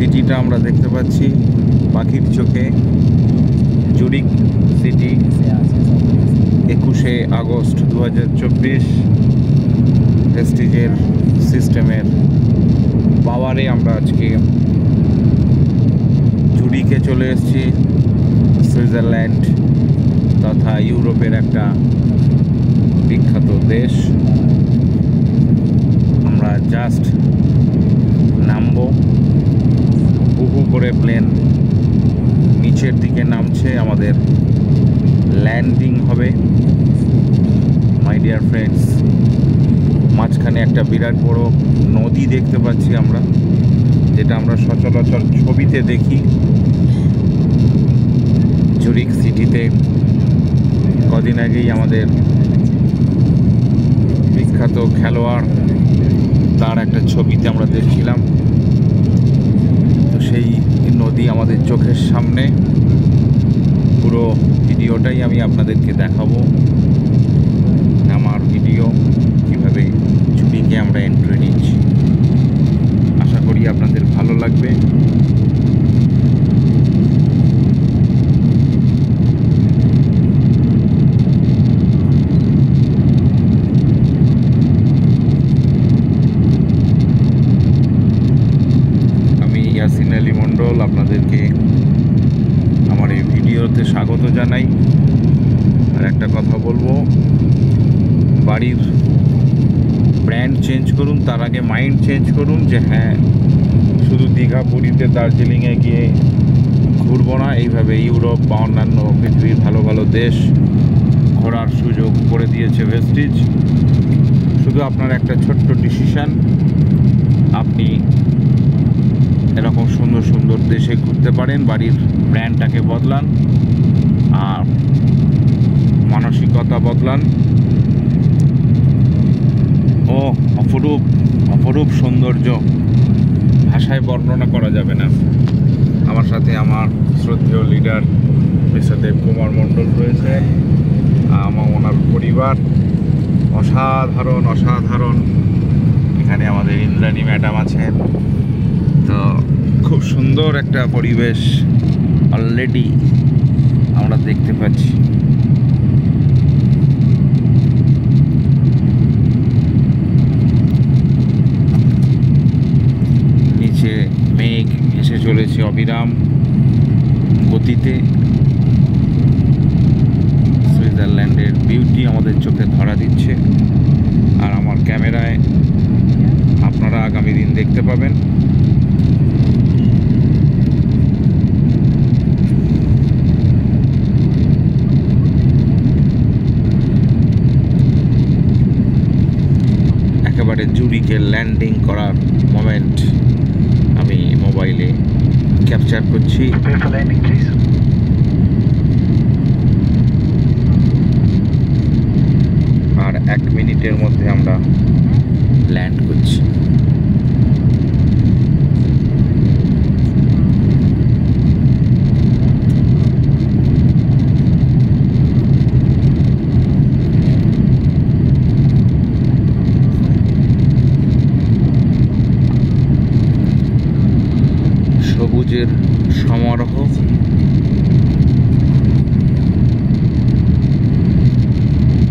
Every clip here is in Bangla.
সিটিটা আমরা দেখতে পাচ্ছি পাখির চোখে। জুরিক সিটি, 21শে আগস্ট 2024। ভেস্টিজের সিস্টেমের পাওয়ারে আমরা আজকে জুরিকে চলে এসেছি। সুইজারল্যান্ড তথা ইউরোপের একটা বিখ্যাত দেশ। আমরা জাস্ট নামবো, হু করে প্লেন নিচের দিকে নামছে, আমাদের ল্যান্ডিং হবে। মাই ডিয়ার ফ্রেন্ডস, মাঝখানে একটা বিরাট বড় নদী দেখতে পাচ্ছি আমরা, যেটা আমরা সচরাচর ছবিতে দেখি। জুরিক সিটিতে কদিন আগেই আমাদের বিখ্যাত খেলোয়াড়, তার একটা ছবিতে আমরা দেখছিলাম। তো সেই নদী আমাদের চোখের সামনে। পুরো ভিডিওটাই আমি আপনাদেরকে দেখাবো, আমার ভিডিও কীভাবে জুরিকে আমরা এন্ট্রি নিচ্ছি। আশা করি আপনাদের ভালো লাগবে। ইয়াসিন আলী মণ্ডল আপনাদেরকে আমার এই ভিডিওতে স্বাগত জানাই। আর একটা কথা বলবো, বাড়ির ব্র্যান্ড চেঞ্জ করুন, তার আগে মাইন্ড চেঞ্জ করুন যে হ্যাঁ, শুধু দীঘা, পুরীতে, দার্জিলিংয়ে গিয়ে ঘুরবো না। এইভাবে ইউরোপ বা অন্যান্য পৃথিবীর ভালো ভালো দেশ ঘোরার সুযোগ করে দিয়েছে ভেস্টিজ। শুধু আপনার একটা ছোট্ট ডিসিশান, আপনি এরকম সুন্দর সুন্দর দেশে ঘুরতে পারেন। বাড়ির ব্র্যান্ডটাকে বদলান আর মানসিকতা বদলান। ও অপরূপ অপরূপ সৌন্দর্য, ভাষায় বর্ণনা করা যাবে না। আমার সাথে আমার শ্রদ্ধেয় লিডার মিস্টার দেব কুমার মণ্ডল রয়েছে, ওনার পরিবার। অসাধারণ অসাধারণ। এখানে আমাদের ইন্দ্রাণী ম্যাডাম আছেন। তো খুব সুন্দর একটা পরিবেশ অলরেডি আমরা দেখতে পাচ্ছি। নিচে মেঘ ভেসে চলেছে অবিরাম গতিতে। সুইজারল্যান্ডের বিউটি আমাদের চোখে ধরা দিচ্ছে, আর আমার ক্যামেরায় আপনারা আগামী দিন দেখতে পাবেন। একেবারে জুরিকে ল্যান্ডিং করার মোমেন্ট আমি মোবাইলে ক্যাপচার করছি। আর 1 মিনিটের মধ্যে আমরা ল্যান্ড করছি। সবুজের সমারোহ,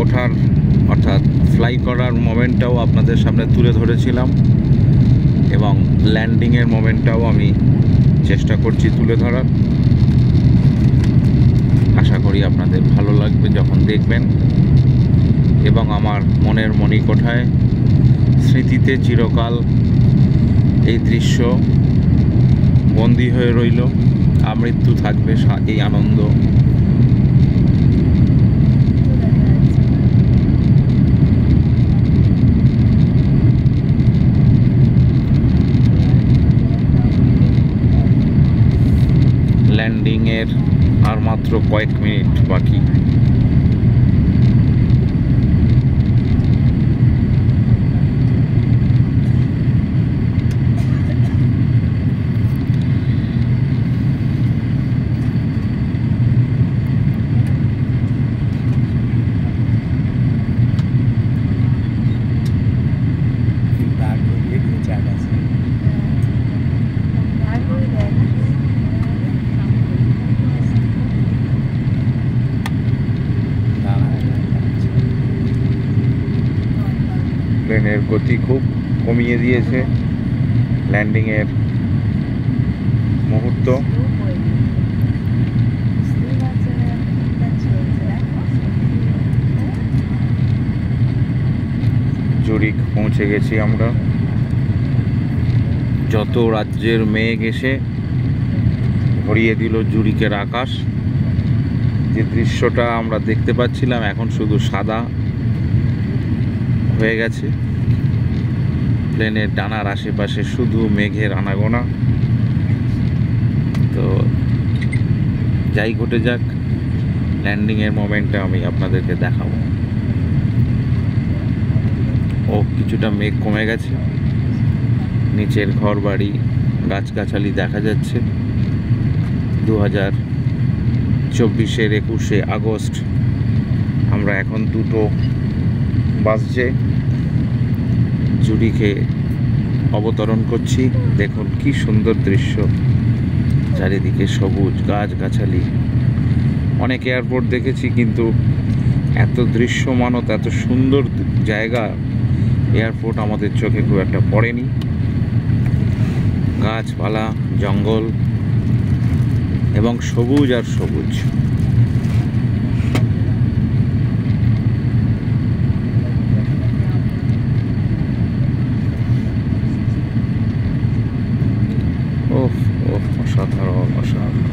ওঠার অর্থাৎ ফ্লাই করার মোমেন্টটাও আপনাদের সামনে তুলে ধরেছিলাম, এবং ল্যান্ডিংয়ের মোমেন্টটাও আমি চেষ্টা করছি তুলে ধরার। আশা করি আপনাদের ভালো লাগবে যখন দেখবেন, এবং আমার মনের মণিকোঠায় স্মৃতিতে চিরকাল এই দৃশ্য বন্দী হয়ে রইল। আমৃত্যু থাকবে এই আনন্দ। ল্যান্ডিংয়ের আর মাত্র কয়েক মিনিট বাকি। গতি খুব কমিয়ে দিয়েছে ল্যান্ডিংয়ের মুহূর্ত। জুরিখ পৌঁছে গেছি আমরা। যত রাজ্যের মেঘ এসে ভরিয়ে দিল জুরিখের আকাশ। যে দৃশ্যটা আমরা দেখতে পাচ্ছিলাম এখন শুধু সাদা হয়ে গেছে। প্লেনের ডানার আশেপাশে শুধু মেঘের আনাগোনা। তো যাই ঘটে যাক, ল্যান্ডিংয়ের মোমেন্টটা আমি আপনাদেরকে দেখাবো। ও কিছুটা মেঘ কমে গেছে, নিচের ঘর বাড়ি গাছগাছালি দেখা যাচ্ছে। 2024-এর 21শে আগস্ট আমরা এখন 2টো বাজছে জুরিখে অবতরণ করছি। দেখুন কি সুন্দর দৃশ্য, চারিদিকে সবুজ গাছগাছালি। অনেক এয়ারপোর্ট দেখেছি কিন্তু এত দৃশ্যমানত এত সুন্দর জায়গা এয়ারপোর্ট আমাদের চোখে খুব একটা পড়েনি। গাছপালা, জঙ্গল এবং সবুজ আর সবুজ। ওহ ওহ, অসাধারণ অসাধারণ।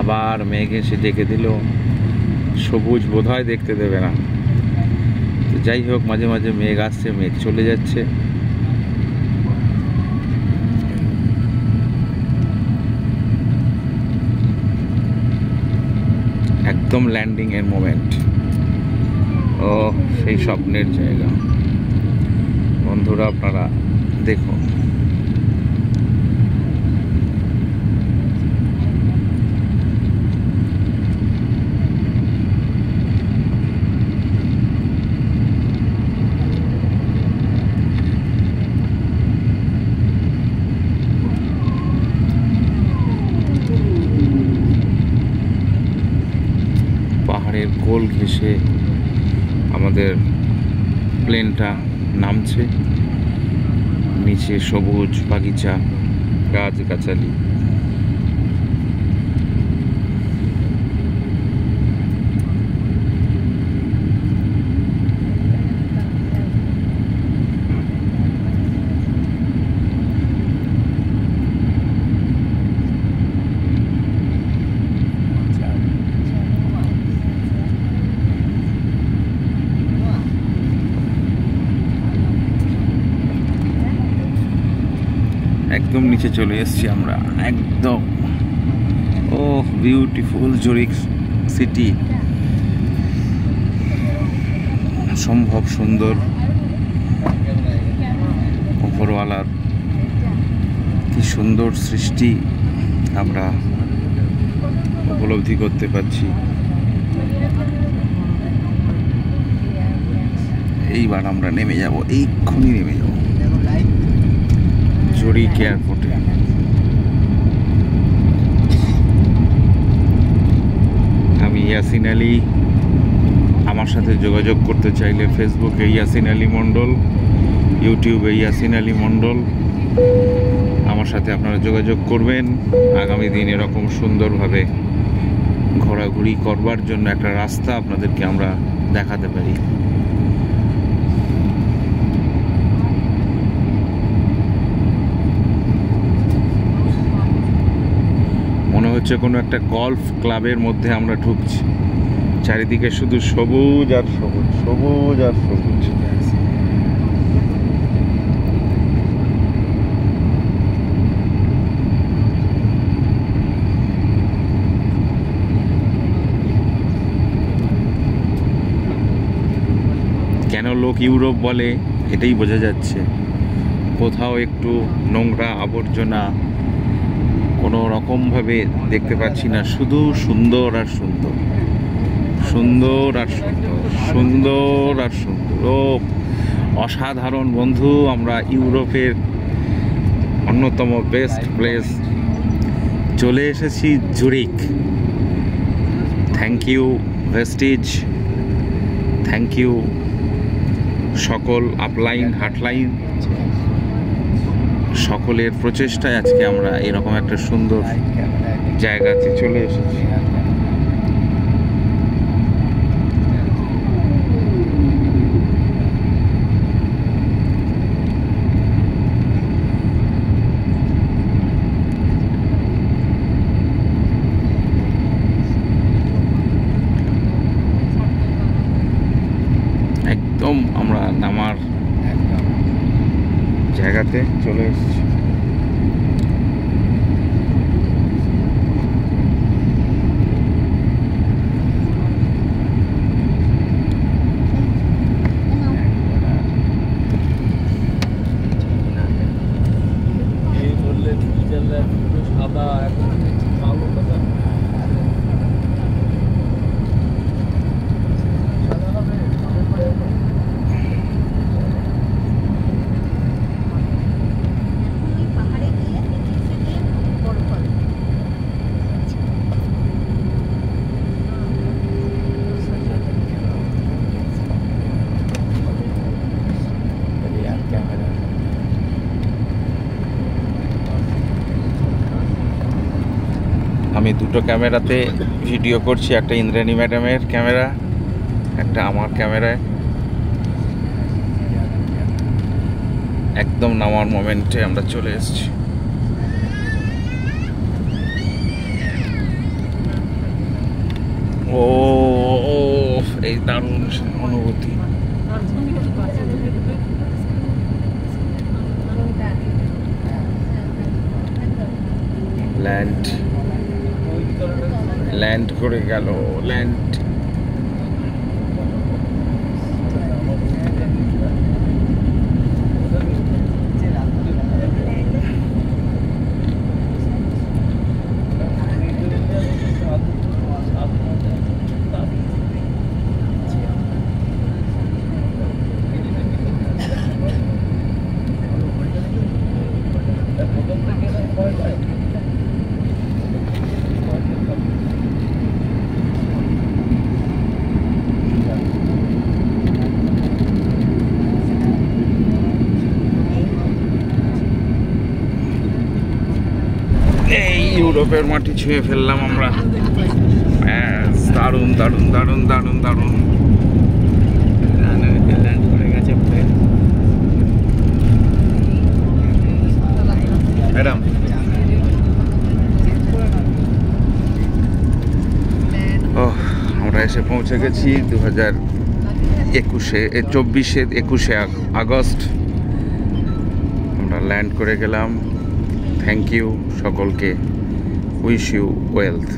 আবার মেঘ এসে ডেকে দিল, সবুজ বোধহয় দেখতে দেবে না। তো যাই হোক, মাঝে মাঝে মেঘ আসছে, মেঘ চলে যাচ্ছে। একদম ল্যান্ডিং এর মোমেন্ট। ও সেই স্বপ্নের জায়গা। বন্ধুরা আপনারা দেখুন, পাহাড়ের কোল ঘেঁষে আমাদের প্লেনটা নামছে। নিচে সবুজ বাগিচা, গাছগাছালি। একদম নিচে চলে এসেছি আমরা, একদম। ও বিউটিফুল জুরিখ সিটি, সম্ভব সুন্দর। উপরওয়ালার কি সুন্দর সৃষ্টি আমরা উপলব্ধি করতে পারছি। এইবার আমরা নেমে যাব, এইক্ষুনি নেমে যাব জুরিখ এয়ারপোর্টে। আমি ইয়াসিন আলী। আমার সাথে যোগাযোগ করতে চাইলে ফেসবুকে ইয়াসিন আলী মণ্ডল, ইউটিউবে ইয়াসিন আলী মণ্ডল। আমার সাথে আপনারা যোগাযোগ করবেন। আগামী দিন এরকম সুন্দরভাবে ঘোরাঘুরি করবার জন্য একটা রাস্তা আপনাদেরকে আমরা দেখাতে পারি। মনে হচ্ছে কোনো একটা গলফ ক্লাবের মধ্যে আমরা ঢুকছি। চারিদিকে শুধু সবুজ আর সবুজ, সবুজ আর সবুজ। কেন লোক ইউরোপ বলে এটাই বোঝা যাচ্ছে। কোথাও একটু নোংরা আবর্জনা কোনো রকমভাবে দেখতে পাচ্ছি না, শুধু সুন্দর আর সুন্দর, সুন্দর আর সুন্দর, সুন্দর আর সুন্দর। ও অসাধারণ বন্ধু, আমরা ইউরোপের অন্যতম বেস্ট প্লেস চলে এসেছি Zurich. Thank you Vestige, thank you সকল আপলাইন হাটলাইন, সকলের প্রচেষ্টায় আজকে আমরা এরকম একটা সুন্দর জায়গাতে চলে এসেছি। একদম আমরা নামার জায়গাতে চলে এসেছি। আমি দুটো ক্যামেরাতে ভিডিও করছি, একটা ইন্দ্রাণী ম্যাডামের ক্যামেরা, একটা আমার ক্যামেরায়। একদম নামার মোমেন্টে আমরা চলে এসেছি। ও এই দারুণ অনুভূতি। ল্যান্ড করে গেল, ল্যান্ড। এই ইউরোপের মাটি ছুঁয়ে ফেললাম আমরা। দারুণ দারুণ দারুণ দারুণ দারুণ। ল্যান্ড করে গেছে ম্যাডাম। ও আমরা এসে পৌঁছে গেছি 2021 আগস্ট আমরা ল্যান্ড করে গেলাম। থ্যাংক ইউ সকলকে, উইশ ইউ ওয়েলথ।